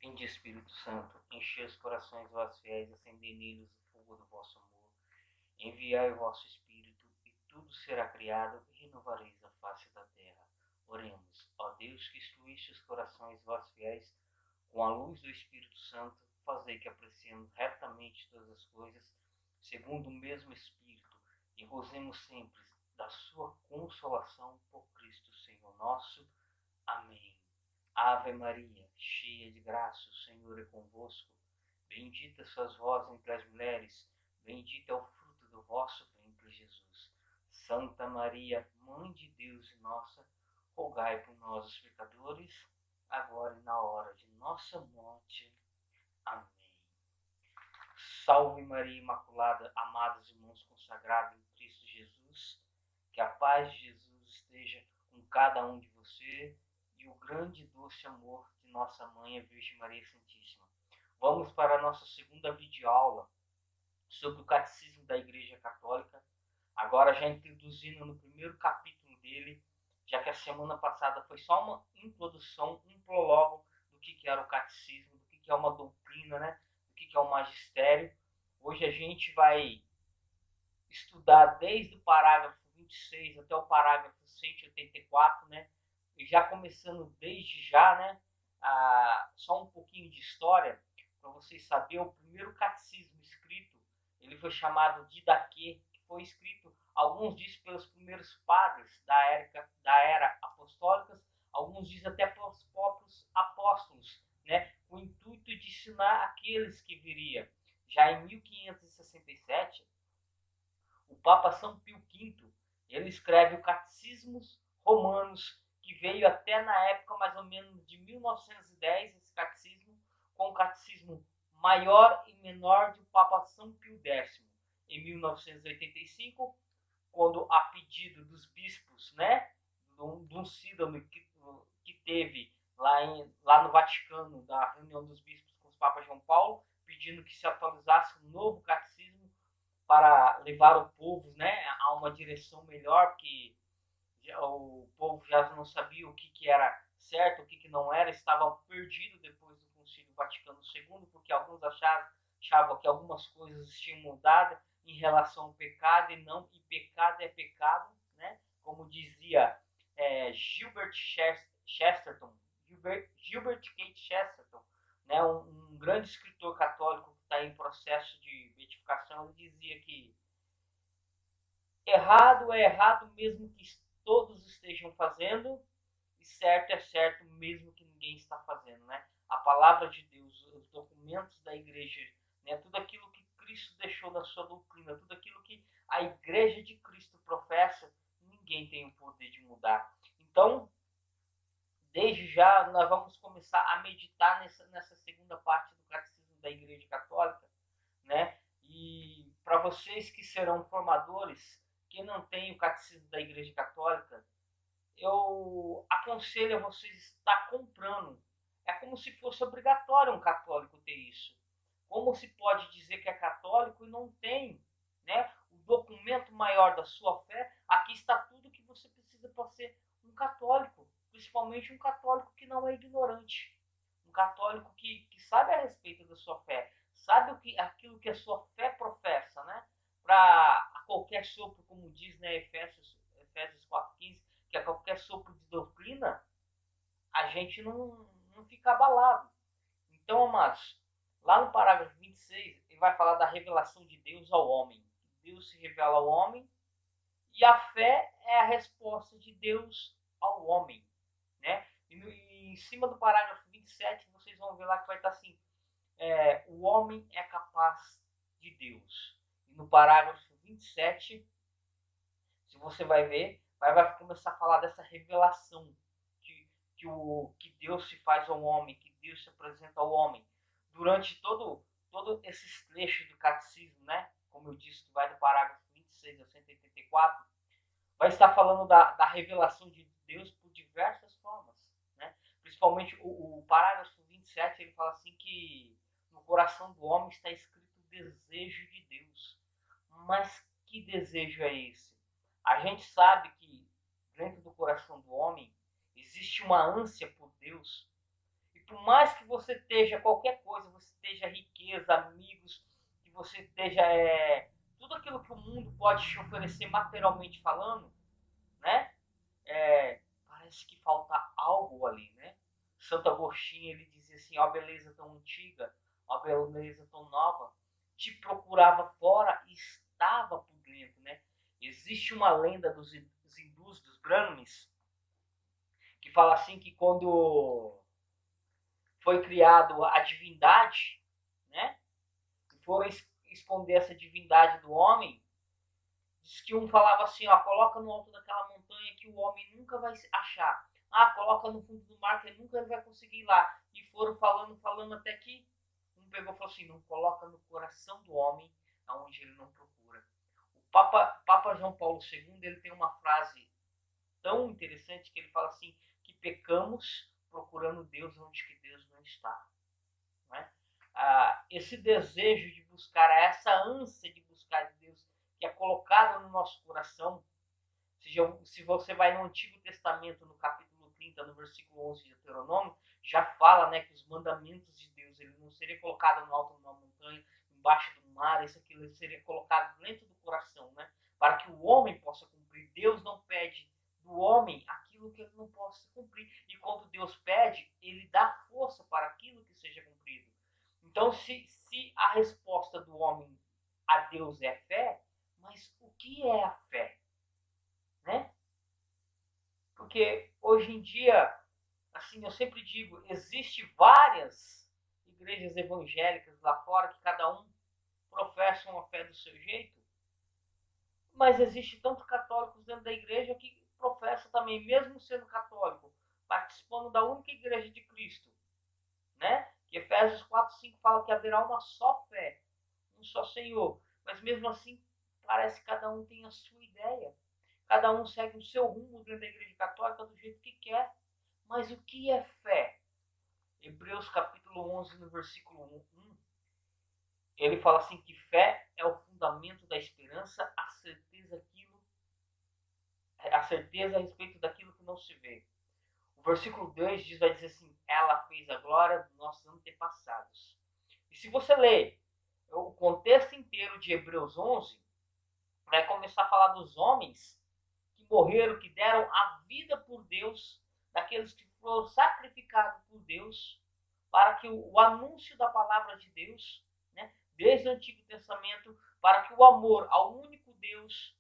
Vinde, Espírito Santo, enchei os corações vossos fiéis, acendei neles o fogo do vosso amor. Enviai o vosso Espírito, e tudo será criado, e renovareis a face da terra. Oremos, ó Deus, que instruíste os corações vossos fiéis com a luz do Espírito Santo, fazei que apreciemos retamente todas as coisas, segundo o mesmo Espírito, e gozemos sempre da sua consolação por Cristo Senhor nosso. Amém. Ave Maria, cheia de graça, o Senhor é convosco. Bendita sois vós entre as mulheres, bendito é o fruto do vosso ventre, Jesus. Santa Maria, Mãe de Deus e nossa, rogai por nós, os pecadores, agora e na hora de nossa morte. Amém. Salve Maria Imaculada, amados irmãos consagrados em Cristo Jesus, que a paz de Jesus esteja com cada um de vocês e o grande e doce amor de nossa Mãe, a Virgem Maria Santíssima. Vamos para a nossa segunda videoaula sobre o Catecismo da Igreja Católica, agora já introduzindo no primeiro capítulo dele, já que a semana passada foi só uma introdução, um prólogo do que era o Catecismo, do que é uma doutrina, né? Do que é o magistério. Hoje a gente vai estudar desde o parágrafo 26 até o parágrafo 184, né? E já começando desde já, né? Só um pouquinho de história, para vocês saberem, o primeiro catecismo escrito, ele foi chamado Didaquê, que foi escrito, alguns dizem pelos primeiros padres da era apostólica, alguns dizem até pelos próprios apóstolos, né? Com o intuito de ensinar aqueles que viriam. Já em 1567, o Papa São Pio V, ele escreve o Catecismos Romanos, que veio até na época mais ou menos de 1910, esse catecismo, com o catecismo maior e menor do Papa São Pio X. Em 1985, quando a pedido dos bispos, né, de um sínodo que teve lá no Vaticano, da reunião dos bispos com o Papa João Paulo, pedindo que se atualizasse um novo catecismo para levar o povo, né, a uma direção melhor, porque o povo já não sabia o que era certo, o que não era, estava perdido depois do Concílio Vaticano II, porque alguns achavam que algumas coisas tinham mudado em relação ao pecado, e pecado é pecado, né? Como dizia Gilbert Kate Chesterton, né? Um grande escritor católico que está em processo de beatificação, ele dizia que errado é errado mesmo que todos estejam fazendo, e certo é certo mesmo que ninguém está fazendo, né? A palavra de Deus, os documentos da igreja, né? Tudo aquilo que Cristo deixou na sua doutrina, tudo aquilo que a igreja de Cristo professa, ninguém tem o poder de mudar. Então, desde já, nós vamos começar a meditar nessa segunda parte do Catecismo da Igreja Católica, né? E para vocês que serão formadores, que não tem o Catecismo da Igreja Católica, eu aconselho a vocês estar comprando. É como se fosse obrigatório um católico ter isso. Como se pode dizer que é católico e não tem, né, o documento maior da sua fé? Aqui está tudo que você precisa para ser um católico, principalmente um católico que não é ignorante, um católico que sabe a respeito da sua fé, sabe aquilo que a sua fé professa, né? Para qualquer sopro, como diz, né, Efésios 4,15, que a qualquer sopro de doutrina, a gente não fica abalado. Então, amados, lá no parágrafo 26, ele vai falar da revelação de Deus ao homem. Deus se revela ao homem, e a fé é a resposta de Deus ao homem, né? E em cima do parágrafo 27, vocês vão ver lá que vai estar assim, o homem é capaz de Deus. E no parágrafo 27, se você vai ver, vai começar a falar dessa revelação que Deus se faz ao homem, que Deus se apresenta ao homem. Durante todo esses trechos do catecismo, né? Como eu disse, que vai do parágrafo 26 ao 184, vai estar falando da revelação de Deus por diversas formas, né? Principalmente o parágrafo 27, ele fala assim que no coração do homem está escrito o desejo de Deus. Mas que desejo é esse? A gente sabe que dentro do coração do homem existe uma ânsia por Deus. E por mais que você esteja qualquer coisa, você esteja riqueza, amigos, que você esteja tudo aquilo que o mundo pode te oferecer materialmente falando, né? Parece que falta algo ali, né? Santo Agostinho, ele dizia assim, ó beleza tão antiga, ó beleza tão nova, te procurava fora e estava por dentro, né? Existe uma lenda dos hindus, dos Brahmanes, que fala assim que quando foi criado a divindade, né? E foram esconder essa divindade do homem, diz que um falava assim, ó, coloca no alto daquela montanha que o homem nunca vai achar. Ah, coloca no fundo do mar que ele nunca vai conseguir ir lá. E foram falando até que um pegou e falou assim, não coloca no coração do homem aonde ele não procura. O Papa João Paulo II, ele tem uma frase tão interessante que ele fala assim, que pecamos procurando Deus onde que Deus não está. Né? Esse desejo de buscar, essa ânsia de buscar de Deus que é colocada no nosso coração, se você vai no Antigo Testamento, no capítulo 30, no versículo 11 de Deuteronômio, já fala, né, que os mandamentos de Deus, ele não seria colocado no alto de uma montanha, embaixo do mar, isso aquilo, ele seria colocado dentro do coração, né, para que o homem possa cumprir. Deus não pede do homem aquilo que ele não possa cumprir. E quando Deus pede, ele dá força para aquilo que seja cumprido. Então, se a resposta do homem a Deus é fé, mas o que é a fé? Né? Porque hoje em dia, assim, eu sempre digo, existe várias igrejas evangélicas lá fora que cada um professa uma fé do seu jeito, mas existe tanto católicos dentro da igreja que professa também, mesmo sendo católico, participando da única igreja de Cristo, né? Que Efésios 4:5 fala que haverá uma só fé, um só Senhor, mas mesmo assim parece que cada um tem a sua ideia. Cada um segue o seu rumo dentro da igreja católica do jeito que quer. Mas o que é fé? Hebreus capítulo 11, no versículo 1, ele fala assim que fé é o fundamento da esperança, a certeza a respeito daquilo que não se vê. O versículo 2 vai dizer assim, ela fez a glória dos nossos antepassados. E se você ler o contexto inteiro de Hebreus 11, vai começar a falar dos homens que morreram, que deram a vida por Deus, daqueles que foram sacrificados por Deus, para que o anúncio da palavra de Deus, né, desde o Antigo Testamento, para que o amor ao único Deus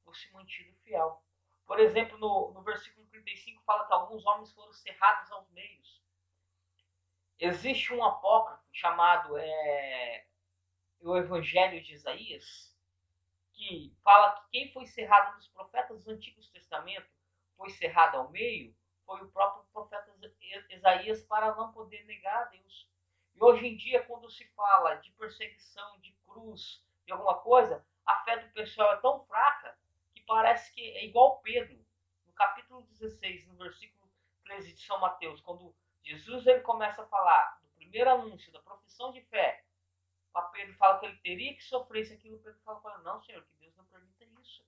fosse mantido fiel. Por exemplo, no versículo 35 fala que alguns homens foram cerrados aos meios. Existe um apócrifo chamado o Evangelho de Isaías, que fala que quem foi cerrado dos profetas do Antigo Testamento foi cerrado ao meio, foi o próprio profeta Isaías, para não poder negar a Deus. E hoje em dia, quando se fala de perseguição, de cruz, de alguma coisa, a fé do pessoal é tão fraca que parece que é igual Pedro. No capítulo 16, no versículo 13 de São Mateus, quando Jesus ele começa a falar do primeiro anúncio da profissão de fé, Pedro fala que ele teria que sofrer isso, aquilo. Pedro fala, não, Senhor, que Deus não permita isso.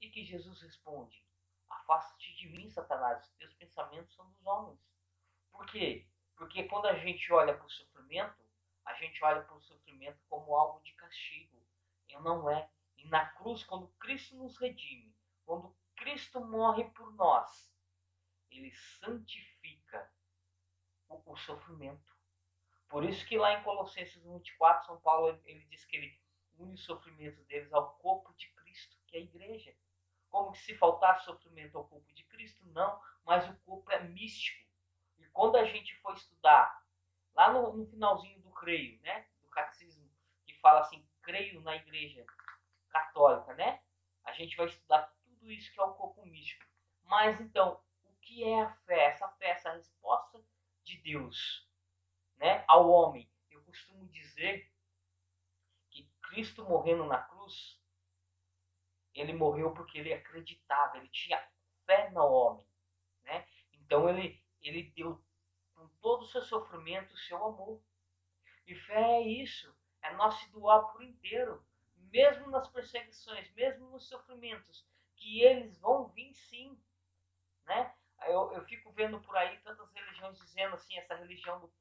E que Jesus responde, afasta-te de mim, Satanás, os teus pensamentos são dos homens. Por quê? Porque quando a gente olha para o sofrimento, a gente olha para o sofrimento como algo de castigo. E não é. E na cruz, quando Cristo nos redime, quando Cristo morre por nós, ele santifica o sofrimento. Por isso que lá em Colossenses 24, São Paulo ele diz que ele une o sofrimento deles ao corpo de Cristo, que é a igreja. Como que se faltasse sofrimento ao corpo de Cristo? Não, mas o corpo é místico. E quando a gente for estudar, lá no finalzinho do creio, né, do catecismo, que fala assim, creio na igreja católica, né, a gente vai estudar tudo isso que é o corpo místico. Mas então, o que é a fé? Essa fé, essa resposta de Deus, né, ao homem. Eu costumo dizer que Cristo morrendo na cruz, ele morreu porque ele acreditava, ele tinha fé no homem, né? Então ele deu com todo o seu sofrimento o seu amor. E fé é isso, é nós se doar por inteiro, mesmo nas perseguições, mesmo nos sofrimentos, que eles vão vir sim, né? Eu fico vendo por aí tantas religiões dizendo assim, essa religião do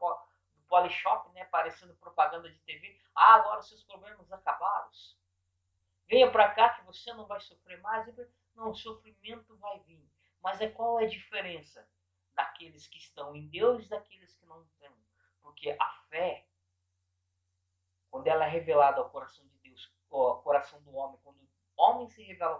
Polishop, né, parecendo propaganda de TV. Ah, agora seus problemas acabaram. Venha para cá que você não vai sofrer mais. Não, o sofrimento vai vir. Mas qual é a diferença daqueles que estão em Deus e daqueles que não estão? Porque a fé, quando ela é revelada ao coração de Deus, ao coração do homem, quando o homem se revela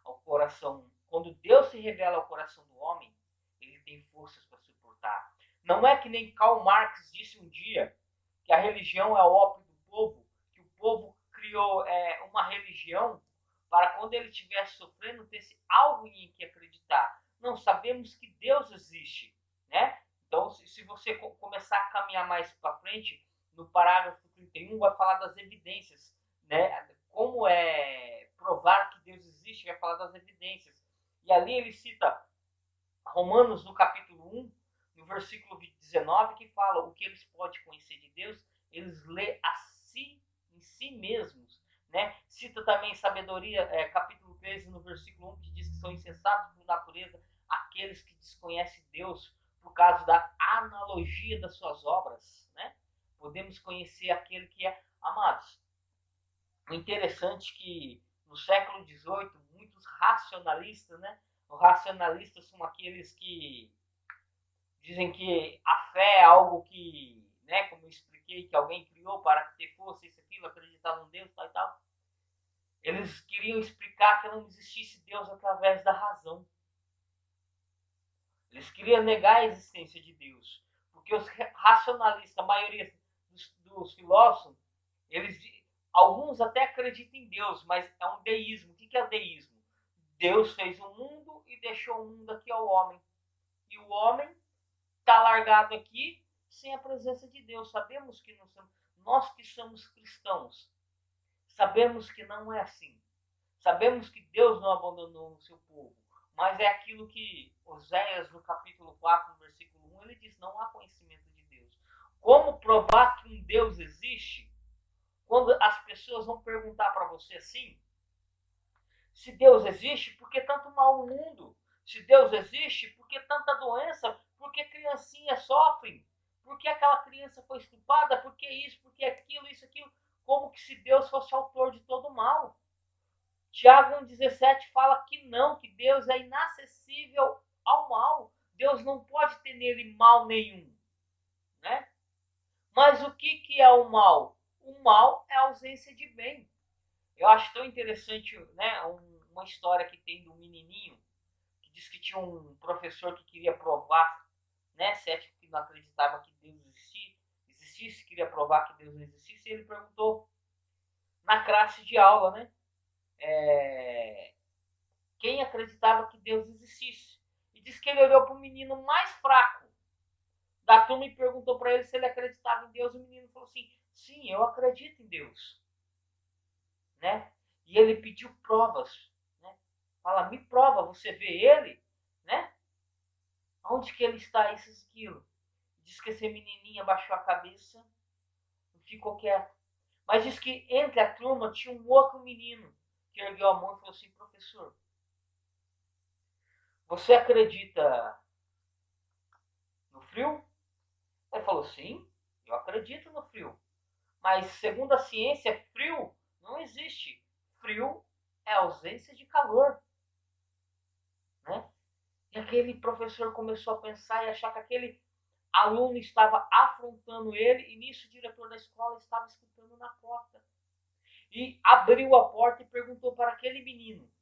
ao coração, quando Deus se revela ao coração do homem, ele tem forças para suportar. Não é que nem Karl Marx disse um dia que a religião é o ópio do povo, que o povo criou uma religião para quando ele estivesse sofrendo ter algo em que acreditar. Não, sabemos que Deus existe, né? Então, se você começar a caminhar mais para frente, no parágrafo 31 vai falar das evidências, né? Como é provar que Deus existe, vai falar das evidências. E ali ele cita Romanos no capítulo 1, no versículo 19, que fala o que eles podem conhecer de Deus, eles lê em si mesmos. Né? Cita também sabedoria, capítulo 13, no versículo 1, que diz que são insensatos por natureza aqueles que desconhecem Deus por causa da analogia das suas obras. Né? Podemos conhecer aquele que é amados. O interessante é que no século XVIII, muitos racionalistas, né? Os racionalistas são aqueles que dizem que a fé é algo que, né, como eu expliquei, que alguém criou para ter força, isso, aquilo, acreditar num Deus, tal e tal. Eles queriam explicar que não existisse Deus através da razão. Eles queriam negar a existência de Deus. Porque os racionalistas, a maioria dos filósofos, alguns até acreditam em Deus, mas é um deísmo. O que é o deísmo? Deus fez o mundo e deixou o mundo aqui ao homem. E o homem está largado aqui sem a presença de Deus. Sabemos que não somos, nós que somos cristãos, sabemos que não é assim. Sabemos que Deus não abandonou o seu povo, mas é aquilo que Oséias, no capítulo 4, no versículo 1, ele diz, não há conhecimento de Deus. Como provar que um Deus existe? Quando as pessoas vão perguntar para você assim, se Deus existe, por que tanto mal no mundo? Se Deus existe, por que tanta doença? Por que criancinhas sofrem? Por que aquela criança foi estuprada? Por que isso? Por que aquilo, isso, aquilo? Como que se Deus fosse autor de todo mal? Tiago 1,17 fala que não, que Deus é inacessível ao mal. Deus não pode ter nele mal nenhum. Né? Mas o que é o mal? O mal é a ausência de bem. Eu acho tão interessante, né, uma história que tem do menininho que diz que tinha um professor que queria provar, né, cético que não acreditava que Deus existisse, queria provar que Deus não existisse, e ele perguntou na classe de aula, né, quem acreditava que Deus existisse. E diz que ele olhou para o menino mais fraco da turma e perguntou para ele se ele acreditava em Deus. E o menino falou assim, sim, eu acredito em Deus. Né? E ele pediu provas. Né? Fala, me prova, você vê ele? Né? Onde que ele está, isso, aquilo? Diz que esse menininho abaixou a cabeça e ficou quieto. Mas diz que entre a turma tinha um outro menino que ergueu a mão e falou assim, professor, você acredita no frio? Ele falou, sim, eu acredito no frio. Mas segundo a ciência, frio não existe. Frio é ausência de calor. Né? E aquele professor começou a pensar e achar que aquele aluno estava afrontando ele, e nisso o diretor da escola estava escutando na porta. E abriu a porta e perguntou para aquele menino,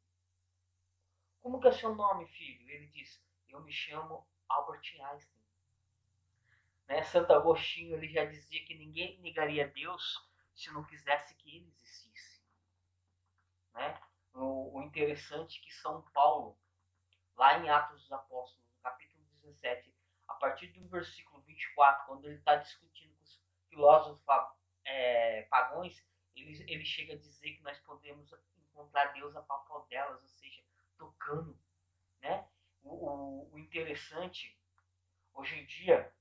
como que é seu nome, filho? Ele disse, eu me chamo Albert Einstein. Né? Santo Agostinho ele já dizia que ninguém negaria Deus se não quisesse que ele existisse. Né? O interessante é que São Paulo, lá em Atos dos Apóstolos, no capítulo 17, a partir do versículo 24, quando ele está discutindo com os filósofos pagãos, ele chega a dizer que nós podemos encontrar Deus a papel delas, ou seja, tocando. Né? O interessante, hoje em dia,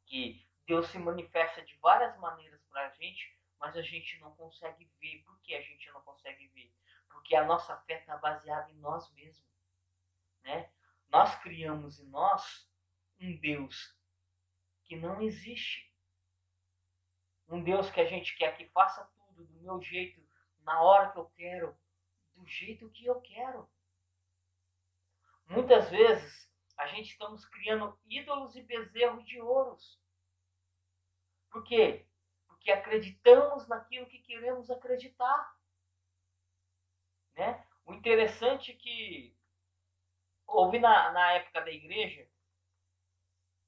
que Deus se manifesta de várias maneiras para a gente, mas a gente não consegue ver. Por que a gente não consegue ver? Porque a nossa fé está baseada em nós mesmos. Né? Nós criamos em nós um Deus que não existe. Um Deus que a gente quer que faça tudo do meu jeito, na hora que eu quero, do jeito que eu quero. Muitas vezes a gente estamos criando ídolos e bezerros de ouros. Por quê? Porque acreditamos naquilo que queremos acreditar. Né? O interessante é que houve na época da igreja,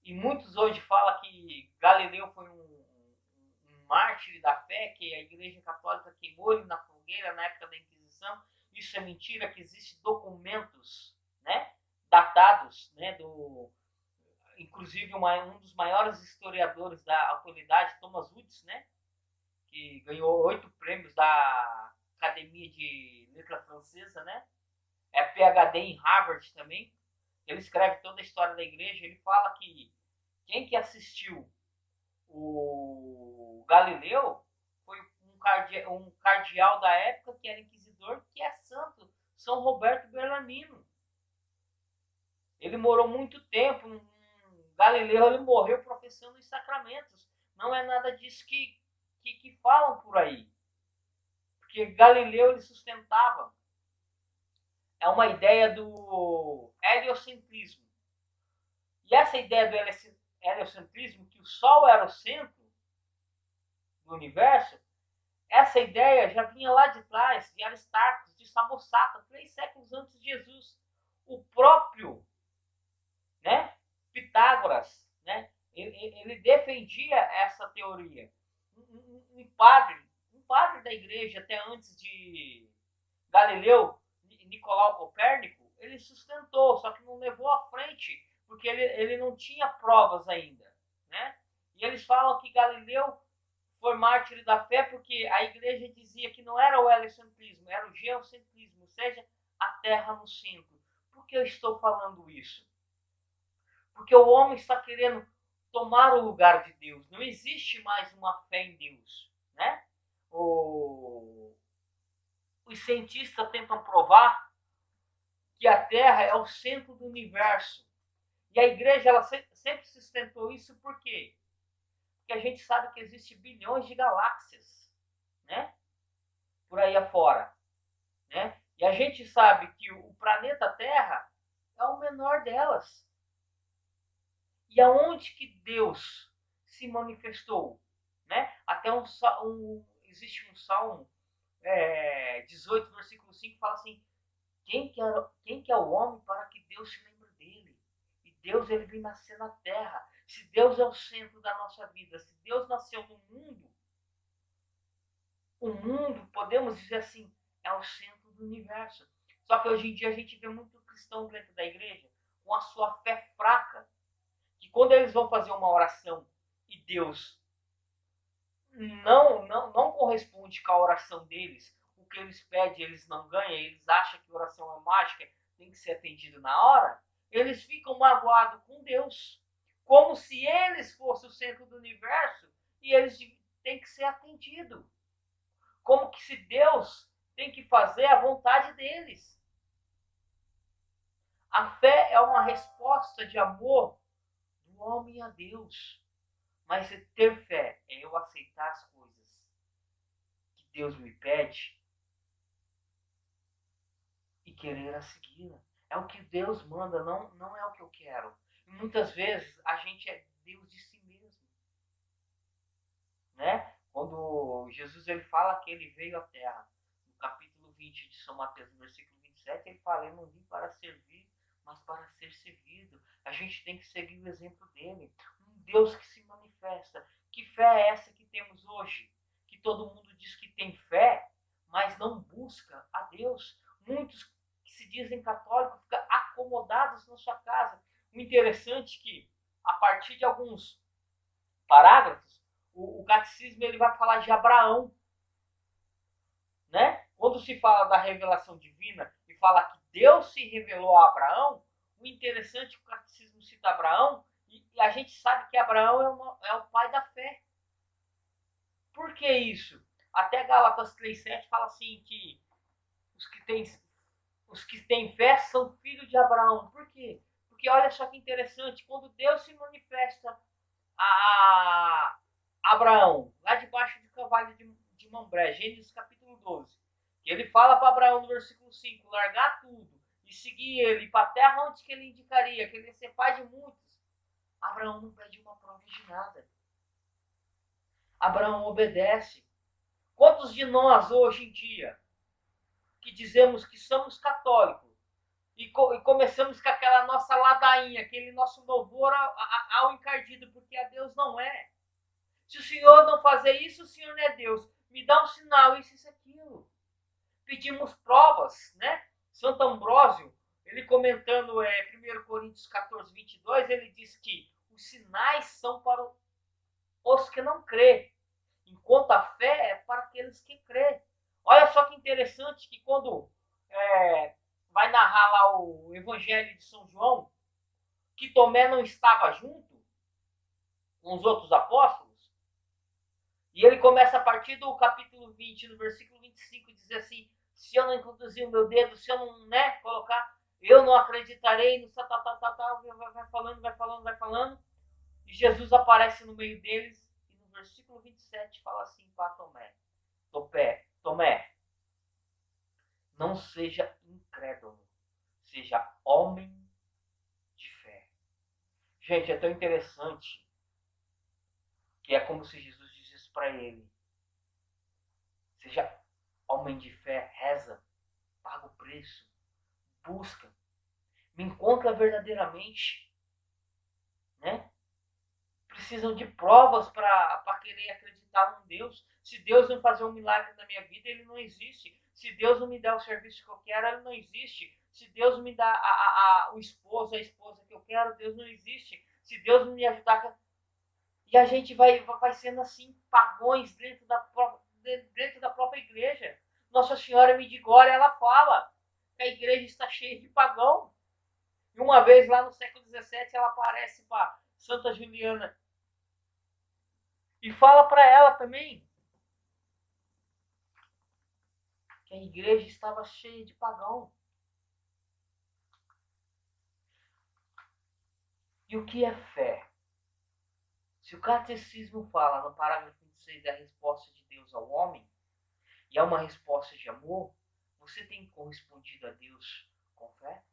e muitos hoje falam que Galileu foi um mártir da fé, que a igreja católica queimou ele na fogueira na época da Inquisição. Isso é mentira, que existem documentos, né, datados, né, inclusive um dos maiores historiadores da atualidade, Thomas Woods, né, que ganhou 8 prêmios da Academia de Letra Francesa, né, é PhD em Harvard também. Ele escreve toda a história da igreja. Ele fala que quem que assistiu o Galileu foi um cardeal da época, que era inquisidor, que é santo, São Roberto Bellarmino. Ele morou muito tempo. Galileu, ele morreu professando os sacramentos. Não é nada disso que falam por aí. Porque Galileu, ele sustentava uma ideia do heliocentrismo. E essa ideia do heliocentrismo, que o Sol era o centro do universo, essa ideia já vinha lá de trás, de Aristarco, de Samosata, 3 séculos antes de Jesus. O próprio, né, Pitágoras, né, ele defendia essa teoria. Um padre da igreja, até antes de Galileu, Nicolau Copérnico, ele sustentou, só que não levou à frente, porque ele não tinha provas ainda, né? E eles falam que Galileu foi mártir da fé porque a igreja dizia que não era o heliocentrismo, era o geocentrismo, ou seja, a Terra no centro. Por que eu estou falando isso? Porque o homem está querendo tomar o lugar de Deus. Não existe mais uma fé em Deus, né? Os cientistas tentam provar que a Terra é o centro do universo. E a igreja, ela sempre sustentou isso. Por quê? Porque a gente sabe que existem bilhões de galáxias, né, por aí afora, né? E a gente sabe que o planeta Terra é o menor delas. E aonde que Deus se manifestou, né? Até existe um Salmo 18, versículo 5, fala assim: quem que é o homem para que Deus se lembre dele? E Deus, ele vem nascer na terra. Se Deus é o centro da nossa vida, se Deus nasceu no mundo, o mundo, podemos dizer assim, é o centro do universo. Só que hoje em dia a gente vê muito cristão dentro da igreja com a sua fé fraca, que quando eles vão fazer uma oração e Deus não corresponde com a oração deles, o que eles pedem eles não ganham, eles acham que oração é mágica, tem que ser atendido na hora, eles ficam magoados com Deus, como se eles fossem o centro do universo e eles têm que ser atendidos, como que se Deus tem que fazer a vontade deles. A fé é uma resposta de amor do homem a Deus. Mas ter fé é eu aceitar as coisas que Deus me pede e querer a segui-la. É o que Deus manda, não é o que eu quero. E muitas vezes a gente é Deus de si mesmo, né? Quando Jesus, ele fala que ele veio à Terra, no capítulo 20 de São Mateus, no versículo 27, ele fala: eu não vim para servir, mas para ser servido. A gente tem que seguir o exemplo dele. Um Deus que se manifesta. Que fé é essa que temos hoje? Que todo mundo diz que tem fé, mas não busca a Deus. Muitos que se dizem católicos ficam acomodados na sua casa. O interessante é que, a partir de alguns parágrafos, o catecismo, ele vai falar de Abraão, né? Quando se fala da revelação divina e fala que Deus se revelou a Abraão, o interessante é que o catecismo cita Abraão e a gente sabe que Abraão é o pai da fé. Por que isso? Até Gálatas 3,7 fala assim que os que têm fé são filhos de Abraão. Por quê? Porque olha só que interessante, quando Deus se manifesta a Abraão, lá debaixo do cavalo de Mambré, Gênesis capítulo 12, que ele fala para Abraão no versículo 5, largar tudo e seguir ele para a terra onde que ele indicaria, que ele ia ser pai de muitos. Abraão não pede uma prova de nada. Abraão obedece. Quantos de nós hoje em dia que dizemos que somos católicos e começamos com aquela nossa ladainha, aquele nosso louvor ao encardido, porque a Deus não é. Se o Senhor não fazer isso, o Senhor não é Deus. Me dá um sinal, isso, aquilo. Pedimos provas, né? Santo Ambrósio, ele comentando 1 Coríntios 14, 22, ele diz que os sinais são para os que não crê, enquanto a fé é para aqueles que crê. Olha só que interessante que quando vai narrar lá o Evangelho de São João, que Tomé não estava junto com os outros apóstolos, e ele começa a partir do capítulo 20, no versículo 25, dizer assim, se eu não introduzir o meu dedo, se eu não colocar, eu não acreditarei, vai falando, e Jesus aparece no meio deles, e no versículo 27 fala assim para Tomé, não seja incrédulo, seja homem de fé. Gente, é tão interessante que é como se Jesus dissesse para ele, seja homem de fé, reza, paga o preço, busca, me encontra verdadeiramente, né? Precisam de provas para querer acreditar num Deus. Se Deus não fazer um milagre na minha vida, ele não existe. Se Deus não me dá o serviço que eu quero, ele não existe. Se Deus não me dá o esposo, a esposa que eu quero, Deus não existe. Se Deus não me ajudar... E a gente vai sendo assim, pagões dentro da própria igreja. Nossa Senhora Medjugorje, ela fala que a igreja está cheia de pagão. E uma vez lá no século XVII, ela aparece para Santa Juliana e fala para ela também que a igreja estava cheia de pagão. E o que é fé? Se o catecismo fala no parágrafo 26 da resposta de Deus ao homem, e é uma resposta de amor, você tem correspondido a Deus com fé?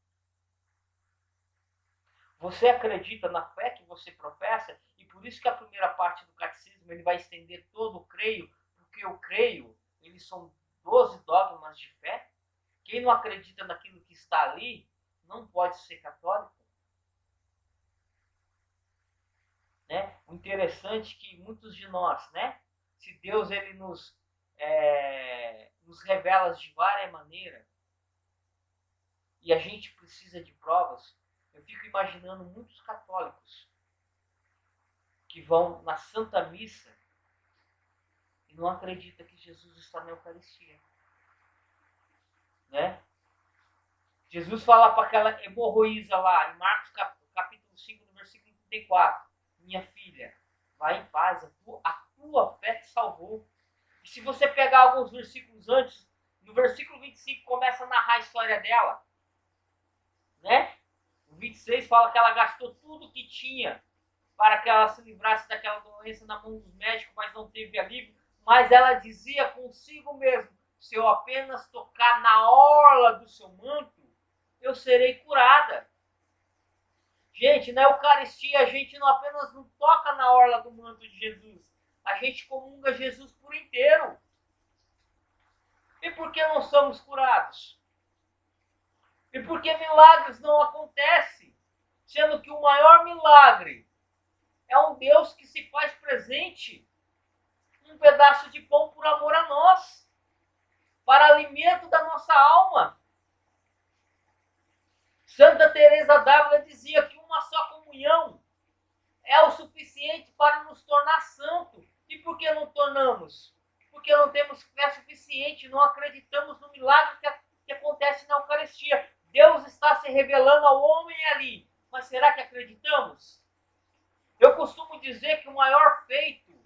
Você acredita na fé que você professa? E por isso que a primeira parte do catecismo ele vai estender todo o creio, porque o creio, eles são 12 dogmas de fé. Quem não acredita naquilo que está ali, não pode ser católico. Né? O interessante é que muitos de nós, né? Se Deus ele nos revela de várias maneiras, e a gente precisa de provas, eu fico imaginando muitos católicos que vão na Santa Missa e não acreditam que Jesus está na Eucaristia. Né? Jesus fala para aquela hemorroísa lá, em Marcos capítulo 5, no versículo 34, minha filha, vai em paz, a tua fé te salvou. E se você pegar alguns versículos antes, no versículo 25 começa a narrar a história dela, né? O 26 fala que ela gastou tudo que tinha para que ela se livrasse daquela doença na mão dos médicos, mas não teve alívio. Mas ela dizia consigo mesmo, se eu apenas tocar na orla do seu manto, eu serei curada. Gente, na Eucaristia a gente não apenas não toca na orla do manto de Jesus, a gente comunga Jesus por inteiro. E por que não somos curados? E por que milagres não acontecem? Sendo que o maior milagre é um Deus que se faz presente um pedaço de pão por amor a nós, para alimento da nossa alma. Santa Teresa d'Ávila dizia que uma só comunhão é o suficiente para nos tornar santos. E por que não tornamos? Porque não temos fé suficiente, não acreditamos no milagre que acontece na Eucaristia. Deus está se revelando ao homem ali, mas será que acreditamos? Eu costumo dizer que o maior feito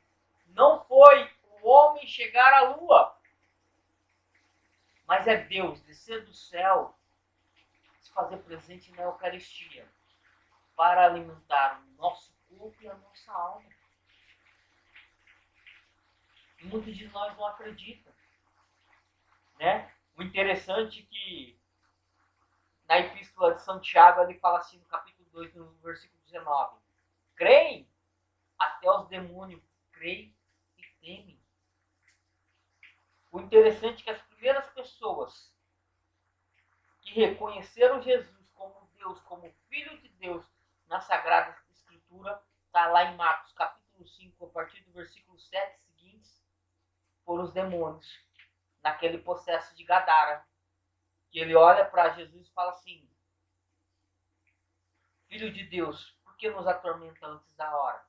não foi o homem chegar à lua, mas é Deus descer do céu, se fazer presente na Eucaristia. para alimentar o nosso corpo e a nossa alma. E muitos de nós não acreditam. Né? O interessante é que na Epístola de Santiago ele fala assim no capítulo 2, no versículo 19: creem, até os demônios creem e temem. O interessante é que as primeiras pessoas que reconheceram Jesus como Deus, como Filho de Deus, na Sagrada Escritura, está lá em Marcos capítulo 5, a partir do versículo 7 seguintes, foram os demônios, naquele processo de Gadara, que ele olha para Jesus e fala assim: Filho de Deus, por que nos atormenta antes da hora?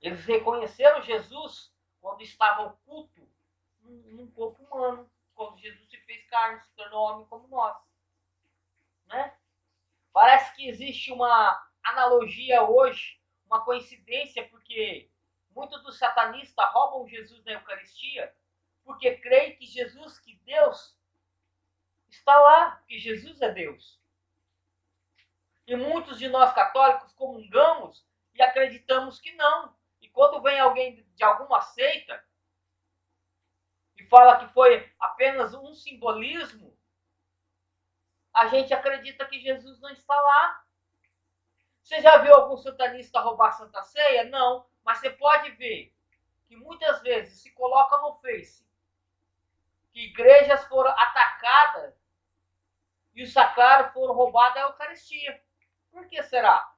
Eles reconheceram Jesus quando estava oculto num corpo humano, quando Jesus se fez carne, se tornou homem como nós. Né? Parece que existe uma analogia hoje, uma coincidência, porque muitos dos satanistas roubam Jesus na Eucaristia, porque creem que Jesus, que Deus, está lá, que Jesus é Deus. E muitos de nós católicos comungamos e acreditamos que não. E quando vem alguém de alguma seita e fala que foi apenas um simbolismo, a gente acredita que Jesus não está lá. Você já viu algum satanista roubar Santa Ceia? Não, mas você pode ver que muitas vezes se coloca no Face que igrejas foram atacadas e o sacrário foram roubados a Eucaristia. Por que será?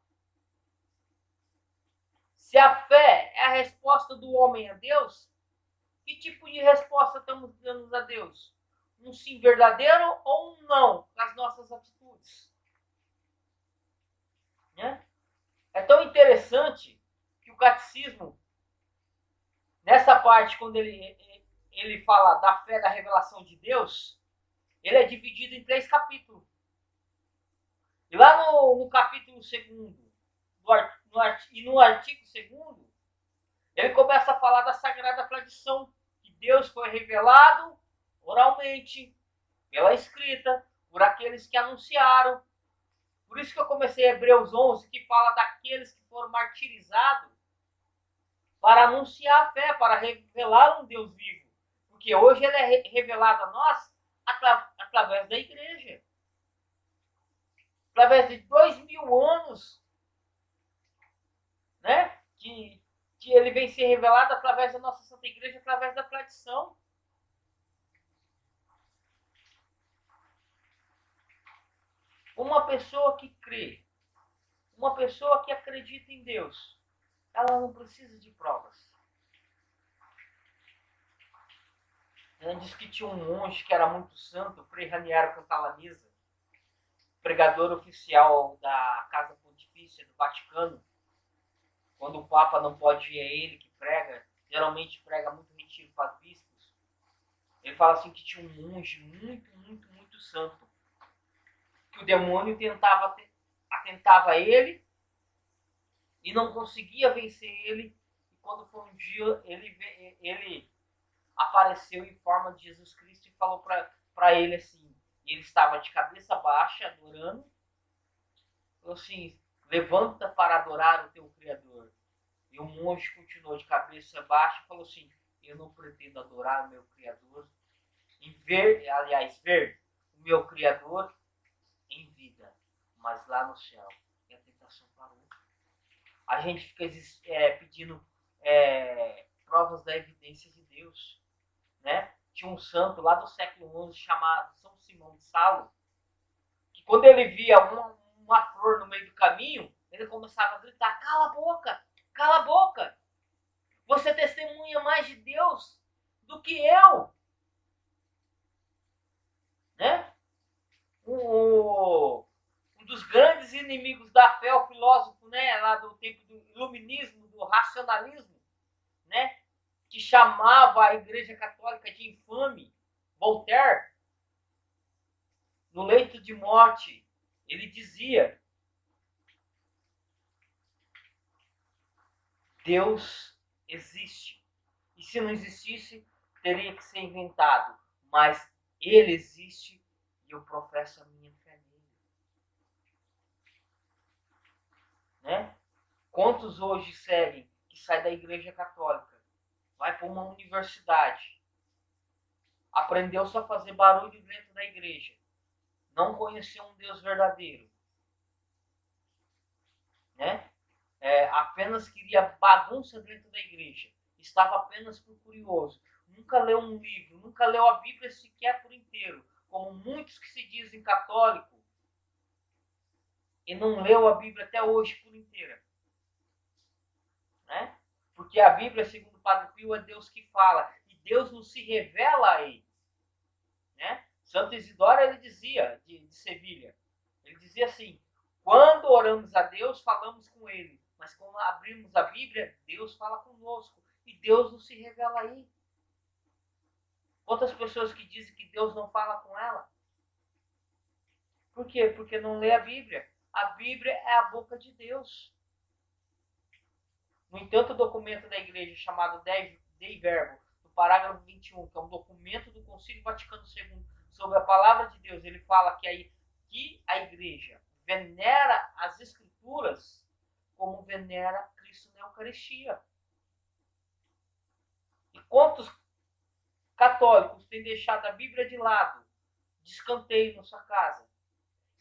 Se a fé é a resposta do homem a Deus, que tipo de resposta estamos dando a Deus? Um sim verdadeiro ou um não nas nossas atitudes? Né? É tão interessante que o catecismo, nessa parte, quando ele fala da fé da revelação de Deus, ele é dividido em 3 capítulos. E lá no capítulo 2, e no artigo 2, ele começa a falar da sagrada tradição, que Deus foi revelado oralmente, pela escrita, por aqueles que anunciaram. Por isso que eu comecei Hebreus 11, que fala daqueles que foram martirizados para anunciar a fé, para revelar um Deus vivo. Porque hoje ele é revelado a nós através da igreja. Através de 2000 anos, né? Que ele vem ser revelado através da nossa Santa Igreja, através da tradição. Uma pessoa que crê, uma pessoa que acredita em Deus, ela não precisa de provas. Ela disse que tinha um monge que era muito santo, Frei Raniero Cantalamessa, pregador oficial da Casa Pontifícia do Vaticano. Quando o Papa não pode ir, é ele que prega. Geralmente prega muito retiro para os bispos. Ele fala assim que tinha um monge muito santo. Que o demônio atentava ele e não conseguia vencer ele. E quando foi um dia, ele apareceu em forma de Jesus Cristo e falou para ele assim, ele estava de cabeça baixa, adorando, falou assim: levanta para adorar o teu Criador. E o monge continuou de cabeça baixa e falou assim: eu não pretendo adorar o meu Criador, ver o meu Criador em vida, mas lá no céu. E a tentação parou. A gente fica pedindo provas da evidência de Deus. Né? Tinha um santo lá do século XI chamado São Simão de Salo, que quando ele via uma flor no meio do caminho, ele começava a gritar: cala a boca, cala a boca, você testemunha mais de Deus do que eu. Né? Um dos grandes inimigos da fé, o filósofo, né, lá do tempo do iluminismo, do racionalismo, né, que chamava a Igreja Católica de infame, Voltaire, no leito de morte, ele dizia: Deus existe. E se não existisse, teria que ser inventado. Mas ele existe e eu professo a minha fé nele. né? Quantos hoje seguem que sai da igreja católica, vai para uma universidade, aprendeu só a fazer barulho dentro da igreja, não conheceu um Deus verdadeiro, né? Apenas queria bagunça dentro da igreja, estava apenas por curioso, nunca leu um livro, nunca leu a Bíblia sequer por inteiro, como muitos que se dizem católico e não leu a Bíblia até hoje por inteira, né? Porque a Bíblia, segundo o Padre Pio, é Deus que fala e Deus não se revela a ele, né? Santo Isidoro, ele dizia, de Sevilha, ele dizia assim: quando oramos a Deus, falamos com ele, mas quando abrimos a Bíblia, Deus fala conosco e Deus não se revela aí. Quantas pessoas que dizem que Deus não fala com ela? Por quê? Porque não lê a Bíblia. A Bíblia é a boca de Deus. No entanto, o documento da igreja chamado Dei Verbo, no parágrafo 21, que é um documento do Concílio Vaticano II sobre a palavra de Deus, ele fala que a igreja venera as escrituras como venera Cristo na Eucaristia. E quantos católicos têm deixado a Bíblia de lado, de escanteio na sua casa?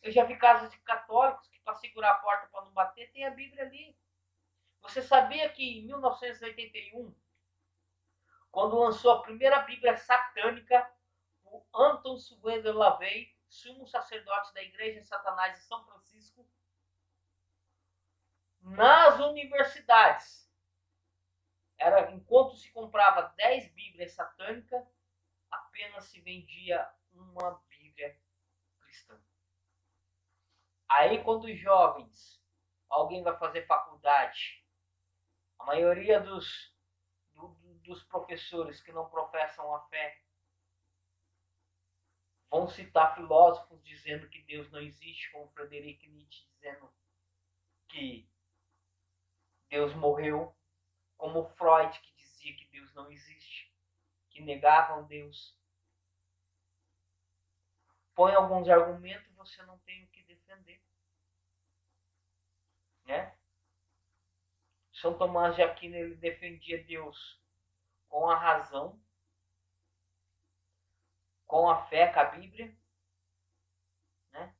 Eu já vi casos de católicos que, para segurar a porta para não bater, tem a Bíblia ali. Você sabia que em 1981, quando lançou a primeira Bíblia satânica, o Anton Sweden Lavey, sumo sacerdote da Igreja de Satanás de São Francisco, nas universidades, enquanto se comprava 10 Bíblias satânicas, apenas se vendia uma Bíblia cristã. Aí, quando os jovens, alguém vai fazer faculdade, a maioria dos professores que não professam a fé vão citar filósofos dizendo que Deus não existe, como Friedrich Nietzsche dizendo que Deus morreu, como Freud, que dizia que Deus não existe, que negavam Deus. Põe alguns argumentos e você não tem o que defender, né? São Tomás de Aquino, ele defendia Deus com a razão, com a fé, com a Bíblia, né?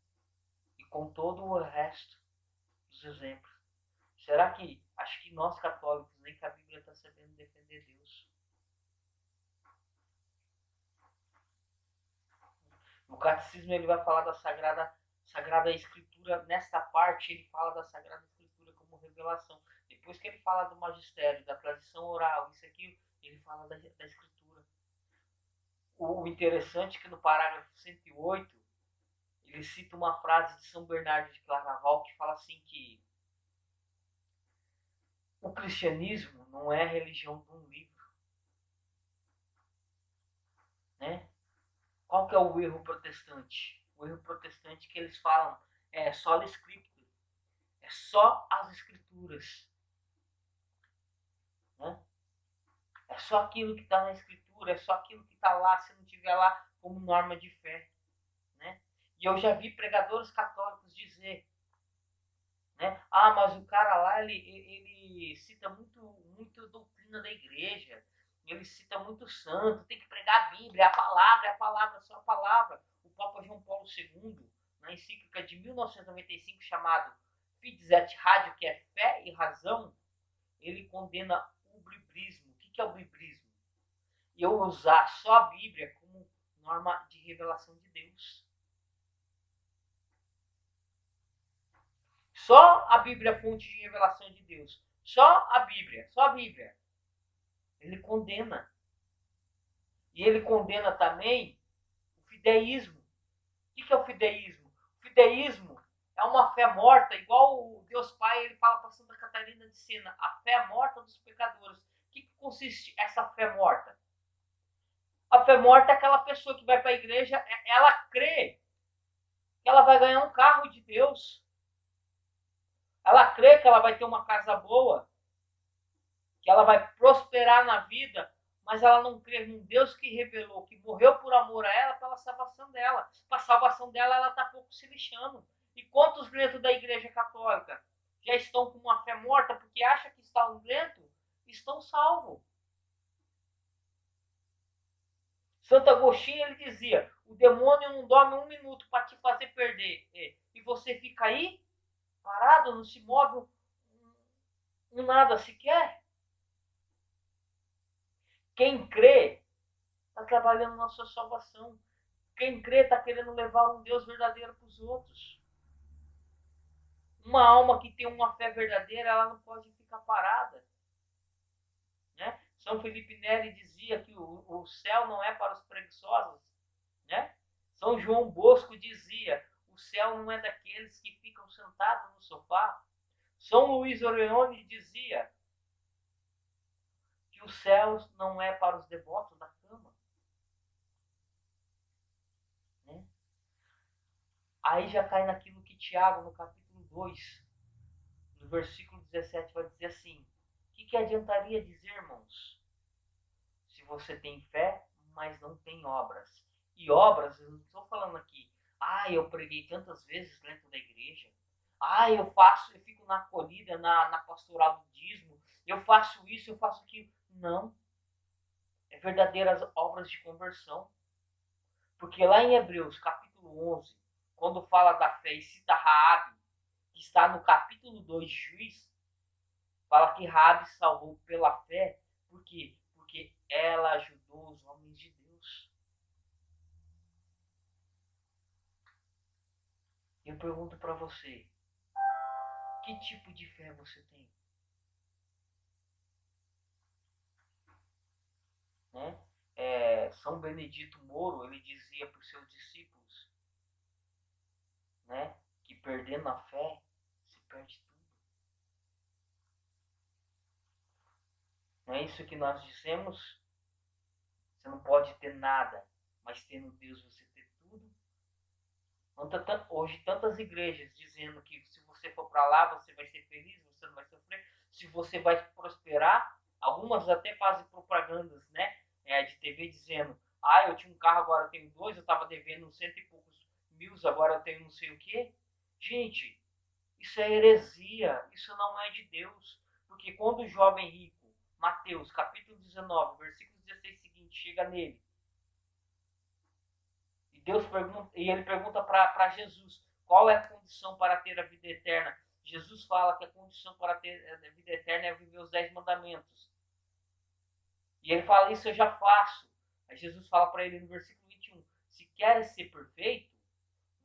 E com todo o resto dos exemplos. Será que, acho que nós católicos, nem que a Bíblia está sabendo defender Deus? No Catecismo ele vai falar da Sagrada Escritura, nesta parte ele fala da Sagrada Escritura como revelação. Depois que ele fala do magistério, da tradição oral, isso aqui, ele fala da Escritura. O interessante é que no parágrafo 108, ele cita uma frase de São Bernardo de Claraval que fala assim que o cristianismo não é a religião de um livro, né? Qual que é o erro protestante? O erro protestante que eles falam é só scriptura, é só as escrituras, né? É só aquilo que está na escritura, é só aquilo que está lá, se não tiver lá como norma de fé, né? E eu já vi pregadores católicos dizer, né? Ah, mas o cara lá, ele cita muito doutrina da igreja, ele cita muito santo, tem que pregar a Bíblia, é a palavra, só a palavra. O Papa João Paulo II, na encíclica de 1995, chamado Fides et Ratio, que é fé e razão, ele condena o biblismo. O que é o biblismo? Eu usar só a Bíblia como norma de revelação de Deus. Só a Bíblia é fonte de revelação de Deus. Só a Bíblia. Ele condena. E ele condena também o fideísmo. O que é o fideísmo? O fideísmo é uma fé morta, igual o Deus Pai, ele fala para Santa Catarina de Sena, a fé morta dos pecadores. O que consiste essa fé morta? A fé morta é aquela pessoa que vai para a igreja, ela crê que ela vai ganhar um carro de Deus. Ela crê que ela vai ter uma casa boa, que ela vai prosperar na vida, mas ela não crê num Deus que revelou, que morreu por amor a ela, pela salvação dela. Para a salvação dela, ela está pouco se lixando. E quantos dentro da igreja católica já estão com uma fé morta porque acham que estão lento, estão salvos. Santo Agostinho, ele dizia, o demônio não dorme um minuto para te fazer perder. E você fica aí, parado, não se move um nada sequer. Quem crê está trabalhando na sua salvação. Quem crê está querendo levar um Deus verdadeiro para os outros. Uma alma que tem uma fé verdadeira, ela não pode ficar parada. Né? São Felipe Neri dizia que o céu não é para os preguiçosos. Né? São João Bosco dizia, o céu não é daqueles que ficam sentados no sofá. São Luís Orione dizia que o céu não é para os devotos da cama. Né? Aí já cai naquilo que Tiago, no capítulo 2, no versículo 17, vai dizer assim, o que adiantaria dizer, irmãos, se você tem fé, mas não tem obras? E obras, eu não estou falando aqui, eu preguei tantas vezes dentro da igreja, eu fico na acolhida, na pastoral do dízimo, eu faço isso, eu faço aquilo. Não. É verdadeiras obras de conversão. Porque lá em Hebreus, capítulo 11, quando fala da fé e cita Raabe, que está no capítulo 2 de Juiz, fala que Raabe salvou pela fé. Por quê? Porque ela ajudou os homens de Deus. Eu pergunto para você, que tipo de fé você tem? Né? São Benedito Moro, ele dizia para os seus discípulos, né, que perdendo a fé, se perde tudo. Não é isso que nós dissemos? Você não pode ter nada, mas tendo Deus você ter tudo. Hoje tantas igrejas dizendo que se você for para lá você vai ser feliz, você não vai sofrer, se você vai prosperar. Algumas até fazem propagandas, né, de TV dizendo, eu tinha um carro, agora eu tenho 2, eu estava devendo 100 e poucos mil, agora eu tenho não sei o quê. Gente, isso é heresia, isso não é de Deus. Porque quando o jovem rico, Mateus capítulo 19, versículo 16 seguinte, chega nele, e ele pergunta para Jesus, qual é a condição para ter a vida eterna? Jesus fala que a condição para ter a vida eterna é viver os 10 mandamentos. E ele fala, isso eu já faço. Aí Jesus fala para ele no versículo 21, se queres ser perfeito,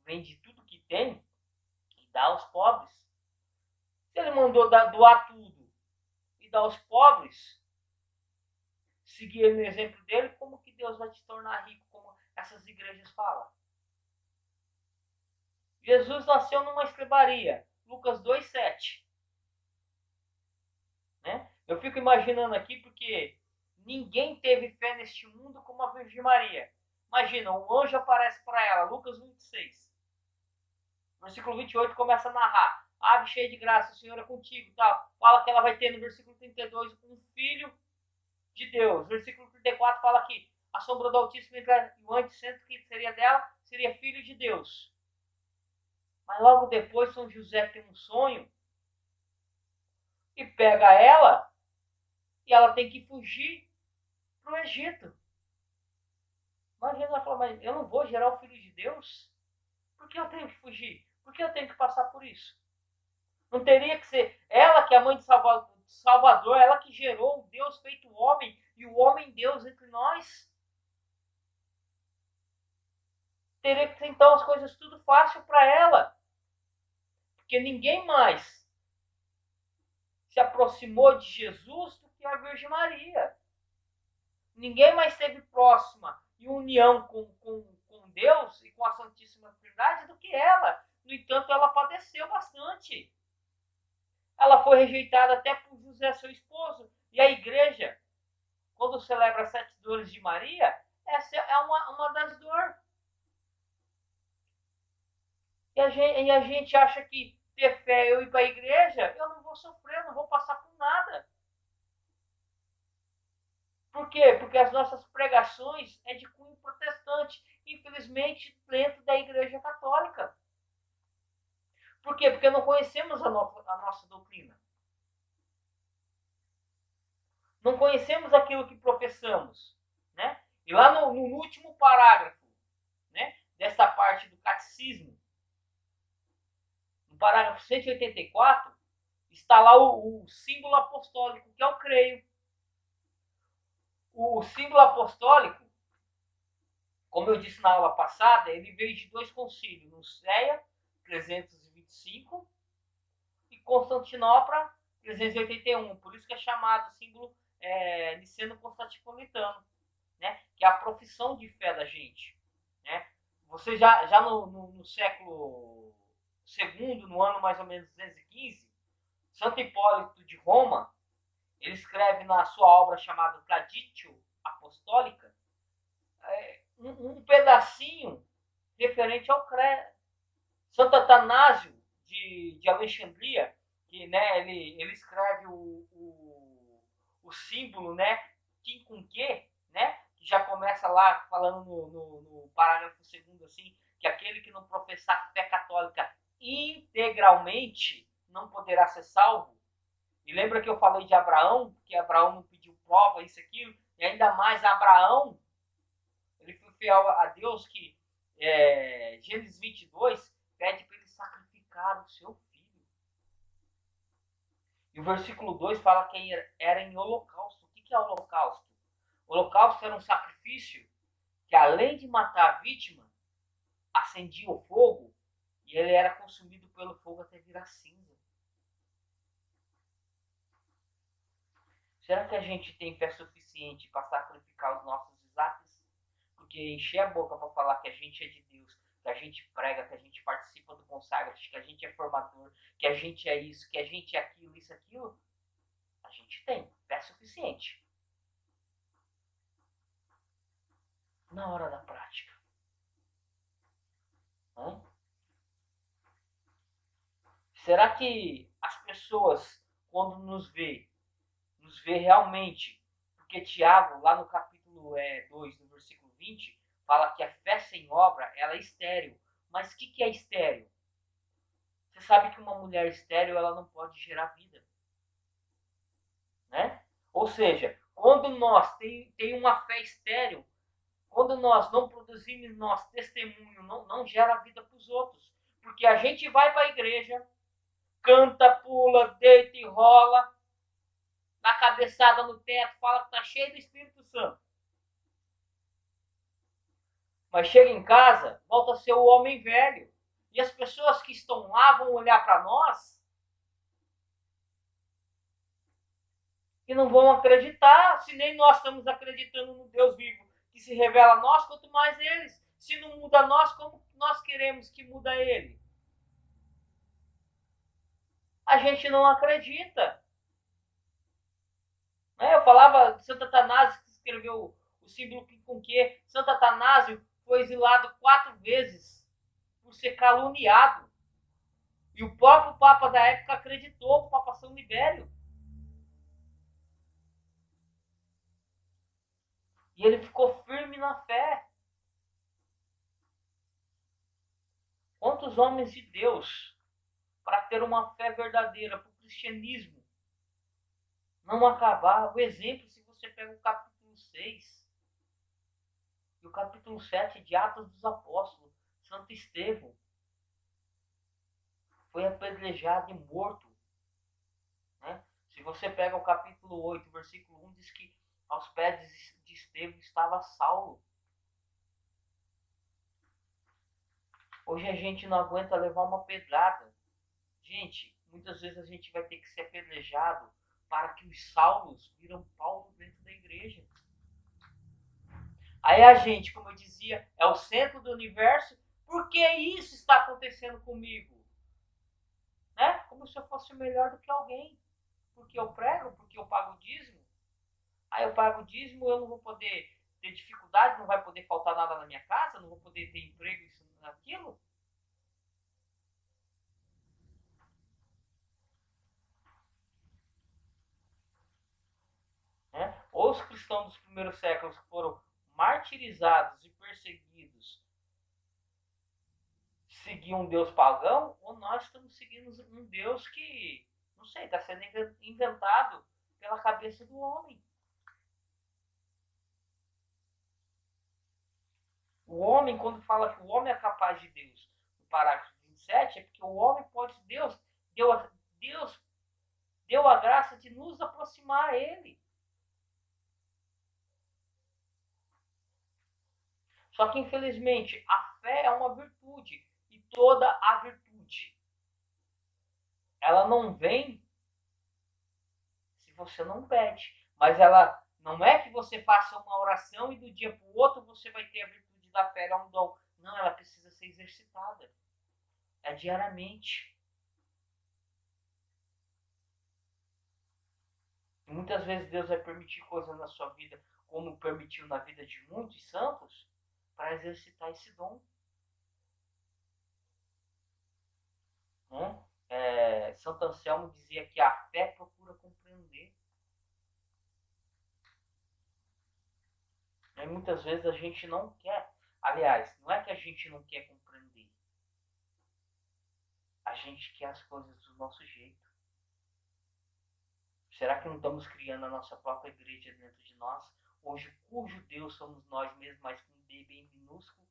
vende tudo que tem e dá aos pobres. Se ele mandou doar tudo e dar aos pobres, seguir ele no exemplo dele, como que Deus vai te tornar rico, como essas igrejas falam? Jesus nasceu numa estrebaria, Lucas 2,7. Né? Eu fico imaginando aqui porque ninguém teve fé neste mundo como a Virgem Maria. Imagina, um anjo aparece para ela, Lucas 26. Versículo 28 começa a narrar. Ave cheia de graça, o Senhor é contigo. Tá? Fala que ela vai ter no versículo 32 um filho de Deus. Versículo 34 fala que a sombra do Altíssimo e o antecentro que seria dela seria filho de Deus. Mas logo depois São José tem um sonho e pega ela e ela tem que fugir para o Egito. Imagina ela falar, mas eu não vou gerar o filho de Deus? Por que eu tenho que fugir? Por que eu tenho que passar por isso? Não teria que ser ela que é a mãe de Salvador, ela que gerou o Deus feito homem e o homem Deus entre nós? Teria que ser então as coisas tudo fácil para ela. Porque ninguém mais se aproximou de Jesus do que a Virgem Maria. Ninguém mais esteve próxima em união com Deus e com a Santíssima Trindade do que ela. No entanto, ela padeceu bastante. Ela foi rejeitada até por José, seu esposo. E a igreja, quando celebra as 7 dores de Maria, essa é uma das dores. E a gente acha que ter fé, eu ir para a igreja, eu não vou sofrer, não vou passar por nada. Por quê? Porque as nossas pregações é de cunho protestante, infelizmente dentro da Igreja Católica. Por quê? Porque não conhecemos a nossa doutrina. Não conhecemos aquilo que professamos. Né? E lá no último parágrafo, né, dessa parte do catecismo, no parágrafo 184, está lá o símbolo apostólico, que é o creio. O símbolo apostólico, como eu disse na aula passada, ele veio de dois concílios, Nicéia 325 e Constantinopla 381. Por isso que é chamado símbolo niceno-constantinopolitano, né? Que é a profissão de fé da gente. Né? Você já no século II, no ano mais ou menos 215, Santo Hipólito de Roma, ele escreve na sua obra chamada Traditio Apostólica um pedacinho referente ao credo. Santo Atanásio de Alexandria, que né, ele escreve o símbolo, né, Quincunque, né, que já começa lá falando no parágrafo 2º, assim, que aquele que não professar fé católica integralmente não poderá ser salvo. E lembra que eu falei de Abraão, que Abraão não pediu prova, isso, aquilo, e ainda mais Abraão, ele foi fiel a Deus, que Gênesis 22 pede para ele sacrificar o seu filho. E o versículo 2 fala que era em holocausto. O que é holocausto? O holocausto era um sacrifício que, além de matar a vítima, acendia o fogo e ele era consumido pelo fogo até virar cinza. Será que a gente tem fé suficiente para sacrificar os nossos Isaques? Porque encher a boca para falar que a gente é de Deus, que a gente prega, que a gente participa do Consagrat, que a gente é formador, que a gente é isso, que a gente é aquilo, isso, aquilo, a gente tem fé suficiente. Na hora da prática. Será que as pessoas, quando nos vê realmente, porque Tiago, lá no capítulo 2, no versículo 20, fala que a fé sem obra, ela é estéril. Mas o que é estéril? Você sabe que uma mulher estéril, ela não pode gerar vida. Né? Ou seja, quando nós tem uma fé estéril, quando nós não produzimos nosso testemunho, não gera vida para os outros. Porque a gente vai para a igreja, canta, pula, deita e rola, dá cabeçada no teto, fala que está cheio do Espírito Santo. Mas chega em casa, volta a ser o homem velho. E as pessoas que estão lá vão olhar para nós e não vão acreditar, se nem nós estamos acreditando no Deus vivo que se revela a nós, quanto mais eles. Se não muda nós, como nós queremos que muda ele? A gente não acredita. Eu falava de Santo Atanásio, que escreveu o símbolo com que Santo Atanásio foi exilado 4 vezes por ser caluniado. E o próprio Papa da época acreditou, o Papa São Libério. E ele ficou firme na fé. Quantos homens de Deus, para ter uma fé verdadeira, para o cristianismo não acabar? O exemplo, se você pega o capítulo 6 e o capítulo 7 de Atos dos Apóstolos, Santo Estevão foi apedrejado e morto. Né? Se você pega o capítulo 8, versículo 1, diz que aos pés de Estevão estava Saulo. Hoje a gente não aguenta levar uma pedrada. Gente, muitas vezes a gente vai ter que ser apedrejado para que os Saulos viram Paulo dentro da igreja. Aí a gente, como eu dizia, é o centro do universo. Por que isso está acontecendo comigo? Né? Como se eu fosse melhor do que alguém. Porque eu prego, porque eu pago dízimo. Aí eu pago dízimo, eu não vou poder ter dificuldade, não vai poder faltar nada na minha casa, não vou poder ter emprego, isso, aquilo. Né? Os cristãos dos primeiros séculos foram martirizados e perseguidos seguir um Deus pagão ou nós estamos seguindo um Deus que, não sei, está sendo inventado pela cabeça do homem. O homem, quando fala que o homem é capaz de Deus, no parágrafo 27, é porque o homem pode, Deus deu a graça de nos aproximar a Ele. Só que, infelizmente, a fé é uma virtude. E toda a virtude, ela não vem se você não pede. Mas ela não é que você faça uma oração e do dia para o outro você vai ter a virtude da fé, é um dom. Não, ela precisa ser exercitada. É diariamente. E muitas vezes Deus vai permitir coisas na sua vida, como permitiu na vida de muitos santos, para exercitar esse dom. Santo Anselmo dizia que a fé procura compreender. E muitas vezes a gente não quer. Aliás, não é que a gente não quer compreender. A gente quer as coisas do nosso jeito. Será que não estamos criando a nossa própria igreja dentro de nós? Hoje, cujo Deus somos nós mesmos, mas com um D bem minúsculo?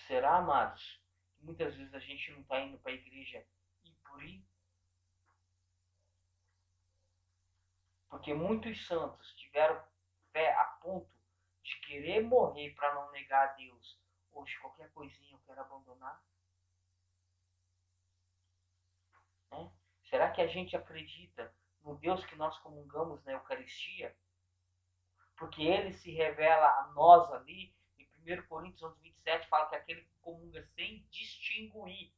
Será, amados, que muitas vezes a gente não está indo para a igreja e por ir? Porque muitos santos tiveram fé a ponto de querer morrer para não negar a Deus. Hoje, qualquer coisinha eu quero abandonar. Será que a gente acredita no Deus que nós comungamos na Eucaristia? Porque ele se revela a nós ali, em 1 Coríntios 11, 27, fala que aquele que comunga sem distinguir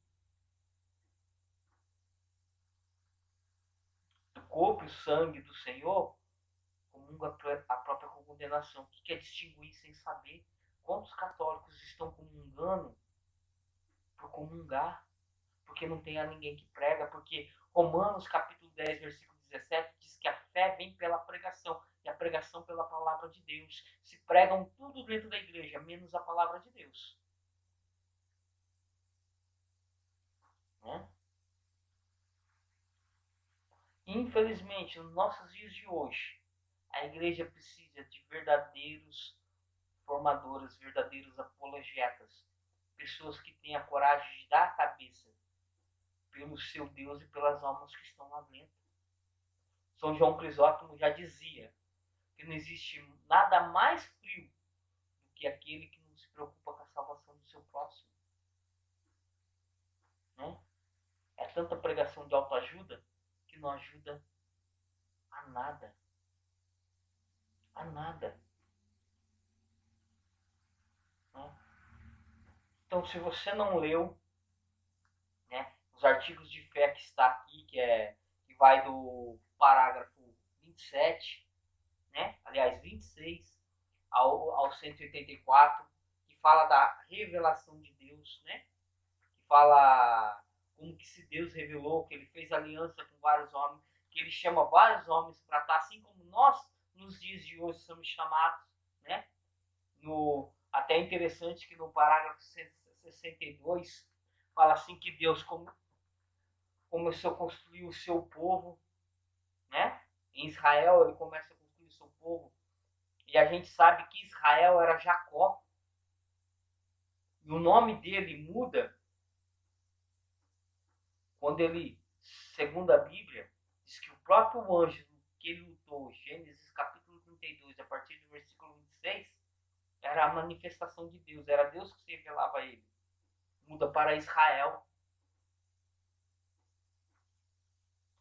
o corpo e o sangue do Senhor, comunga a própria condenação. O que é distinguir sem saber? Quantos católicos estão comungando por comungar? Porque não tem a ninguém que prega, porque Romanos capítulo 10, versículo 17 diz que a fé vem pela pregação e a pregação pela palavra de Deus. Se pregam tudo dentro da igreja, menos a palavra de Deus. Infelizmente, nos nossos dias de hoje, a igreja precisa de verdadeiros formadores, verdadeiros apologetas, pessoas que tenham a coragem de dar a cabeça pelo seu Deus e pelas almas que estão lá dentro. São João Crisóstomo já dizia que não existe nada mais frio do que aquele que não se preocupa com a salvação do seu próximo. É tanta pregação de autoajuda que não ajuda a nada. A nada. Então, se você não leu, os artigos de fé que está aqui, que vai do parágrafo 27, aliás, 26 ao 184, que fala da revelação de Deus, que fala como que se Deus revelou, que ele fez aliança com vários homens, que ele chama vários homens para estar, assim como nós, nos dias de hoje, somos chamados, até é interessante que no parágrafo 62 fala assim que Deus começou a construir o seu povo, em Israel ele começa a construir o seu povo, e a gente sabe que Israel era Jacó, e o nome dele muda quando ele, segundo a Bíblia, diz que o próprio anjo que ele lutou, Gênesis capítulo 32, a partir do versículo 26, era a manifestação de Deus, era Deus que se revelava a ele. Muda para Israel.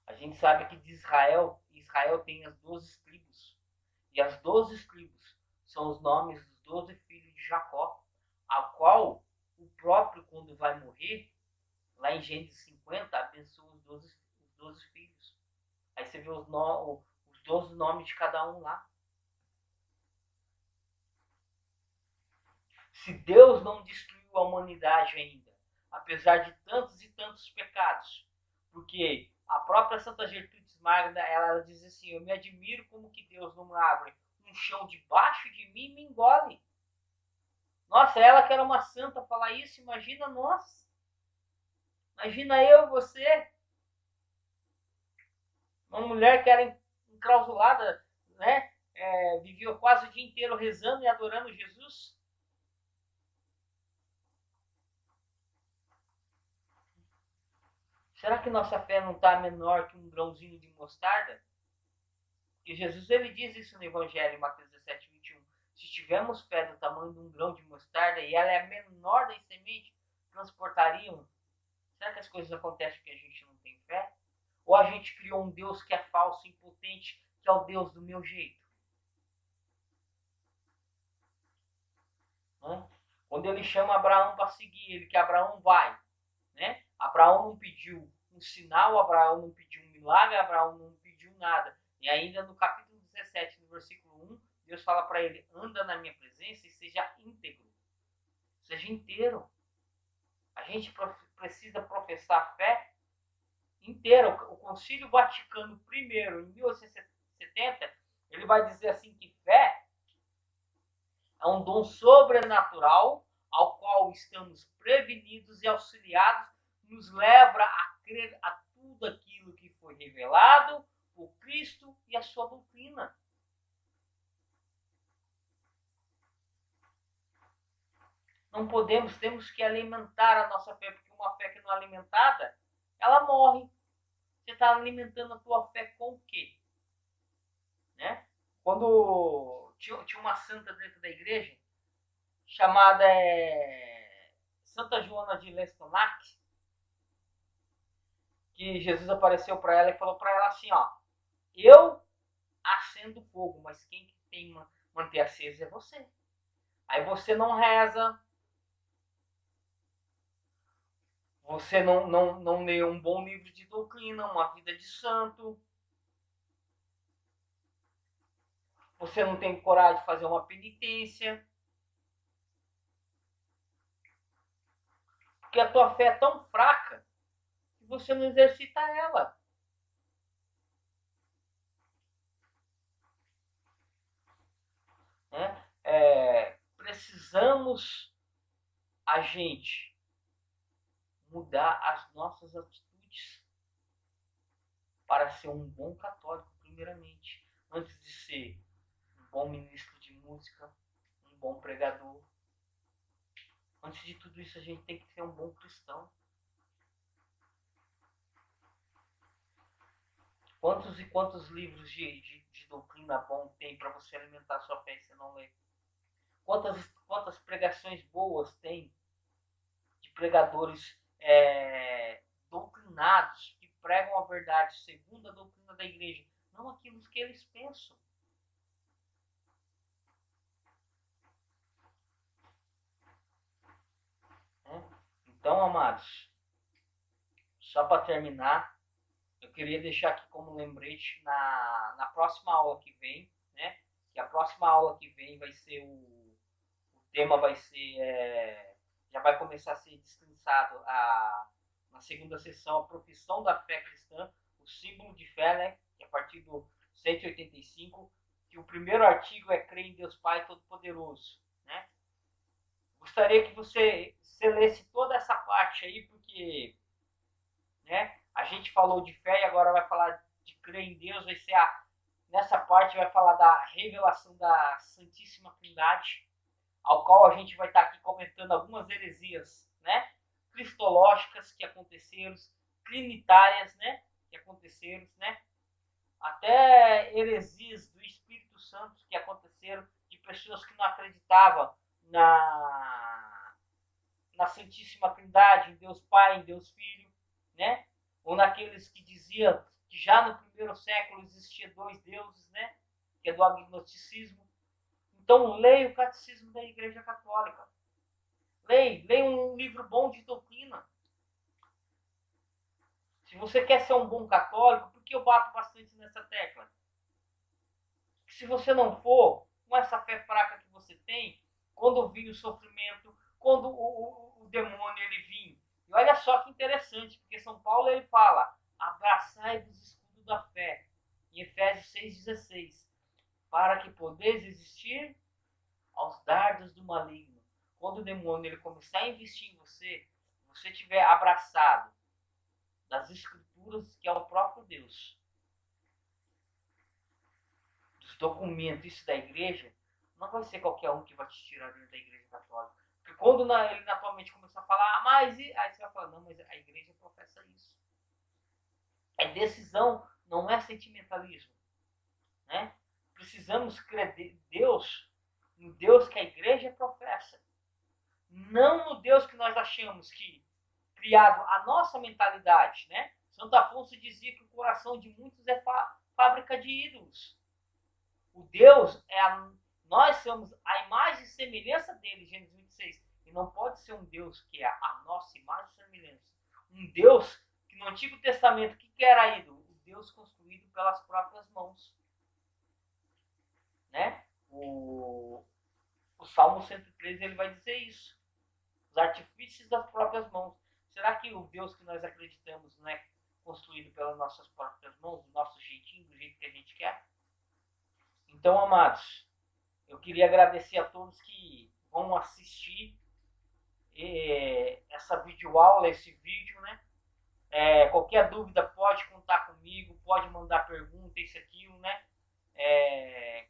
A gente sabe que de Israel tem as 12 tribos. E as 12 tribos são os nomes dos 12 filhos de Jacó, a qual o próprio, quando vai morrer, lá em Gênesis 50, abençoa os 12 filhos. Aí você vê os 12 nomes de cada um lá. Se Deus não destruiu a humanidade ainda, apesar de tantos e tantos pecados, porque a própria Santa Gertrudes Magna, ela diz assim, eu me admiro como que Deus não abre um chão debaixo de mim e me engole. Nossa, ela que era uma santa falar isso, imagina nós. Imagina eu e você. Uma mulher que era enclausulada, né? Vivia quase o dia inteiro rezando e adorando Jesus. Será que nossa fé não está menor que um grãozinho de mostarda? Porque Jesus ele diz isso no Evangelho, em Mateus 17, 21. Se tivermos fé do tamanho de um grão de mostarda e ela é a menor das sementes, transportariam. Será que as coisas acontecem porque a gente não tem fé? Ou a gente criou um Deus que é falso, impotente, que é o Deus do meu jeito? Né? Quando ele chama Abraão para seguir ele, que Abraão vai. Né? Abraão não pediu um sinal, Abraão não pediu um milagre, Abraão não pediu nada. E ainda no capítulo 17, no versículo 1, Deus fala para ele, anda na minha presença e seja íntegro. Seja inteiro. A gente precisa professar fé inteira. O Concílio Vaticano I, em 1870, ele vai dizer assim que fé é um dom sobrenatural ao qual estamos prevenidos e auxiliados, nos leva a crer a tudo aquilo que foi revelado por Cristo e a sua doutrina. Não podemos, temos que alimentar a nossa fé, porque uma fé que não é alimentada, ela morre. Você está alimentando a tua fé com o quê? Né? Quando tinha uma santa dentro da igreja, chamada Santa Joana de Lestonac, que Jesus apareceu para ela e falou para ela assim, ó, eu acendo fogo, mas quem tem que manter aceso é você. Aí você não reza, você não lê um bom livro de doutrina, uma vida de santo, você não tem coragem de fazer uma penitência, porque a tua fé é tão fraca que você não exercita ela. Né? Precisamos a gente mudar as nossas atitudes para ser um bom católico, primeiramente, antes de ser um bom ministro de música, um bom pregador. Antes de tudo isso, a gente tem que ser um bom cristão. Quantos e quantos livros de doutrina bom tem para você alimentar a sua fé e você não lê? Quantas pregações boas tem de pregadores doutrinados que pregam a verdade segundo a doutrina da igreja, não aquilo que eles pensam. Então, amados, só para terminar, eu queria deixar aqui como lembrete na próxima aula que vem, né? Que a próxima aula que vem vai ser o tema vai ser já vai começar a ser destrinçado na segunda sessão a profissão da fé cristã, o símbolo de fé, né? Que a partir do 185, que o primeiro artigo é crer em Deus Pai Todo-Poderoso, né? Gostaria que você lesse toda essa parte aí, porque, né? A gente falou de fé e agora vai falar de crer em Deus, vai ser nessa parte vai falar da revelação da Santíssima Trindade, ao qual a gente vai estar aqui comentando algumas heresias, né, cristológicas que aconteceram, trinitárias, né, que aconteceram, né, até heresias do Espírito Santo que aconteceram, de pessoas que não acreditavam na Santíssima Trindade, em Deus Pai, em Deus Filho, né, ou naqueles que diziam que já no primeiro século existia dois deuses, né, que é do agnosticismo. Então, leia o Catecismo da Igreja Católica. Leia um livro bom de doutrina. Se você quer ser um bom católico, porque eu bato bastante nessa tecla? Se você não for, com essa fé fraca que você tem, quando vir o sofrimento, quando o demônio ele vir. E olha só que interessante, porque São Paulo ele fala, abraçai-vos o escudo da fé, em Efésios 6,16. para que podeis resistir aos dardos do maligno. Quando o demônio ele começar a investir em você, você tiver abraçado das escrituras, que é o próprio Deus, dos documentos, isso da igreja, não vai ser qualquer um que vai te tirar dentro da igreja católica. Porque quando ele na tua mente começar a falar, mas aí você vai falar, não, mas a igreja professa isso. É decisão, não é sentimentalismo. Né? Precisamos crer em Deus, no Deus que a igreja professa. Não no Deus que nós achamos que, criado a nossa mentalidade, né? Santo Afonso dizia que o coração de muitos é fábrica de ídolos. O Deus nós somos a imagem e semelhança dele, Gênesis 26. E não pode ser um Deus que é a nossa imagem e semelhança. Um Deus que no Antigo Testamento, o que era ídolo? O Deus construído pelas próprias mãos. Né? O Salmo 113 ele vai dizer isso. Os artifícios das próprias mãos. Será que o Deus que nós acreditamos não é construído pelas nossas próprias mãos, do nosso jeitinho, do jeito que a gente quer? Então, amados, eu queria agradecer a todos que vão assistir essa videoaula, esse vídeo, né? Qualquer dúvida pode contar comigo, pode mandar pergunta, isso, aquilo, né?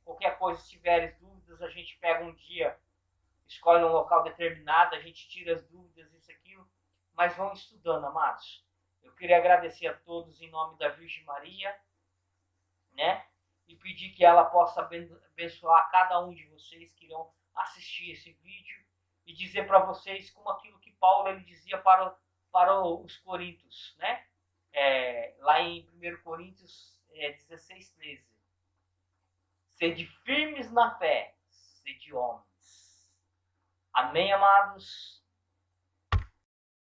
Qualquer coisa, se tiveres dúvidas, a gente pega um dia, escolhe um local determinado, a gente tira as dúvidas, isso, aquilo, mas vão estudando, amados. Eu queria agradecer a todos em nome da Virgem Maria, né? E pedir que ela possa abençoar cada um de vocês que irão assistir esse vídeo e dizer para vocês como aquilo que Paulo ele dizia para os coríntios, né? Lá em 1 Coríntios 16:13. Sede firmes na fé, sede homens. Amém, amados?